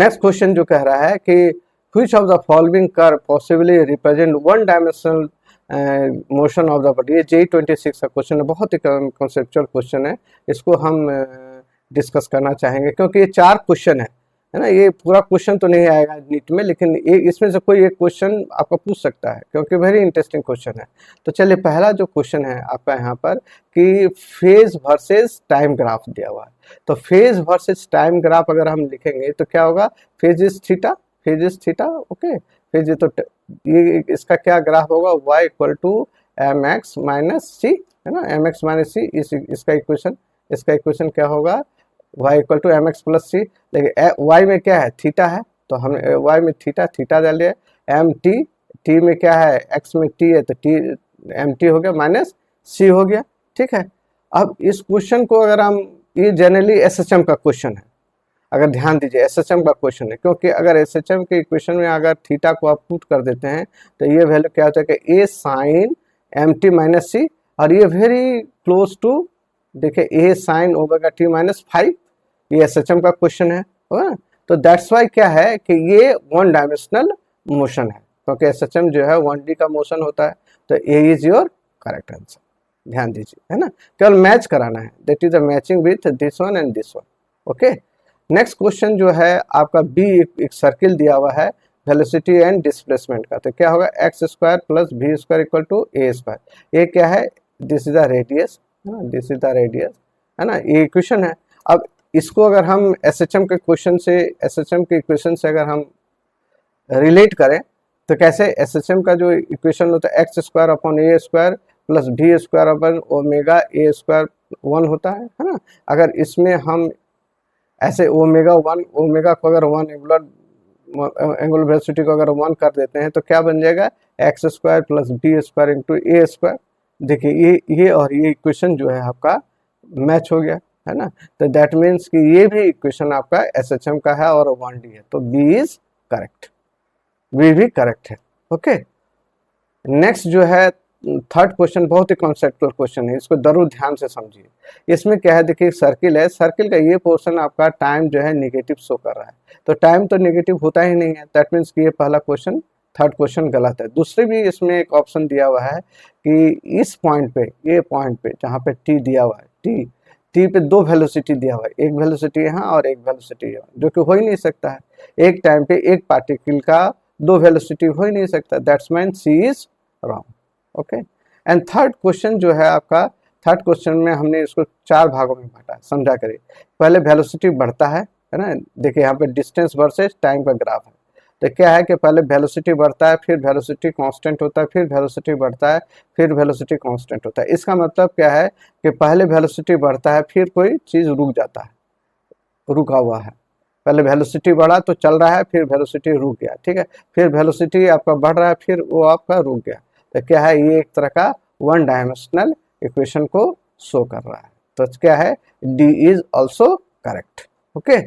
Next question जो कह रहा है कि which of the following curve possibly represent one dimensional motion of the body. ये J26 का क्वेश्चन है, बहुत ही कॉन्सेप्चुअल क्वेश्चन है, इसको हम डिस्कस करना चाहेंगे क्योंकि ये 4 क्वेश्चन है ना। ये पूरा क्वेश्चन तो नहीं आएगा नीट में, लेकिन इसमें से कोई एक क्वेश्चन आपका पूछ सकता है क्योंकि वेरी इंटरेस्टिंग क्वेश्चन है। तो चलिए, पहला जो क्वेश्चन है आपका यहाँ पर कि फेज वर्सेस टाइम ग्राफ दिया हुआ है। तो फेज वर्सेस टाइम ग्राफ अगर हम लिखेंगे तो क्या होगा, phase is theta, phase is theta, okay. Phase तो ये इसका क्या ग्राफ होगा, y equal to m x minus c, है ना, एम एक्स माइनस सी। इसका इक्वेशन क्या होगा, y equal to m x plus c. लेकिन y में क्या है, थीटा है, तो हम y में थीटा डालिए। एम टी में क्या है, x में t है, तो टी एम टी हो गया माइनस सी हो गया, ठीक है। अब इस क्वेश्चन को अगर हम, ये जनरली एसएचएम का क्वेश्चन है, अगर ध्यान दीजिए एसएचएम का क्वेश्चन है, क्योंकि अगर एसएचएम के इक्वेशन में अगर थीटा को आप पुट कर देते हैं तो ये वैल्यू क्या होता है कि a sine m t minus c, और ये वेरी क्लोज टू, देखिए a sine omega t minus 5, ये एसएचएम का क्वेश्चन है। तो दैट्स वाई क्या है कि ये वन डायमेंशनल मोशन है, क्योंकि एसएचएम जो है 1D का मोशन होता है। तो a is your correct answer, ध्यान दीजिए, है ना, केवल मैच कराना है, that is the matching with this one and this one, okay. Next question जो है आपका बी, एक सर्किल दिया हुआ है वेलोसिटी एंड डिस्प्लेसमेंट का। तो क्या होगा, x square plus b square equal to a square. ये क्या है, this is the radius, this is the radius, है ना, ये इक्वेशन है। अब इसको अगर हम एसएचएम के क्वेश्चन से, एसएचएम के इक्वेशन से अगर हम रिलेट करें तो कैसे, एसएचएम का जो इक्वेशन होता है x square upon A square plus b square upon omega A square 1 होता है ना। अगर इसमें हम ऐसे ओमेगा को अगर 1 एंगुलर वेलोसिटी को अगर 1 कर देते हैं तो क्या बन जाएगा, x square plus b square into a square. देखिए ये और ये इक्वेशन जो है आपका मैच हो गया, है ना। तो दैट मीन्स कि ये भी इक्वेशन आपका एसएचएम का है और 1D है, तो बी इज करेक्ट, बी भी करेक्ट है, ओके। नेक्स्ट जो है थर्ड क्वेश्चन बहुत ही कॉन्सेप्चुअल क्वेश्चन है, इसको जरूर ध्यान से समझिए। इसमें क्या है, देखिए सर्किल है, सर्किल का ये पोर्शन आपका टाइम जो है नेगेटिव शो कर रहा है, तो टाइम तो नेगेटिव होता ही नहीं है, दैट मीन्स कि ये पहला क्वेश्चन, थर्ड क्वेश्चन गलत है। दूसरे भी इसमें एक ऑप्शन दिया हुआ है कि इस पॉइंट पे, ये पॉइंट पे जहाँ पे टी दिया हुआ है, टी पे 2 वेलोसिटी दिया हुआ है, एक वेलोसिटी यहाँ और एक वेलोसिटी यहाँ, जो कि हो ही नहीं सकता है, एक टाइम पे एक पार्टिकल का 2 वेलोसिटी हो ही नहीं सकता, that's mean C is wrong, okay. And third question जो है आपका, थर्ड क्वेश्चन में हमने इसको 4 भागों में बांटा है, समझा करिए। पहले वेलोसिटी बढ़ता है ना, देखिए यहाँ पे डिस्टेंस वर्सेस टाइम का ग्राफ है। तो क्या है कि पहले वेलोसिटी बढ़ता है, फिर वेलोसिटी कांस्टेंट होता है, फिर वेलोसिटी बढ़ता है, फिर वेलोसिटी कांस्टेंट होता है। इसका मतलब क्या है कि पहले वेलोसिटी बढ़ता है, फिर कोई चीज़ रुक जाता है, रुका हुआ है, पहले वेलोसिटी बढ़ा तो चल रहा है, फिर वेलोसिटी रुक गया, ठीक है, फिर वेलोसिटी आपका बढ़ रहा है, फिर वो आपका रुक गया। तो क्या है, ये एक तरह का वन डायमेंशनल इक्वेशन को शो कर रहा है। तो क्या है, D is also correct, okay.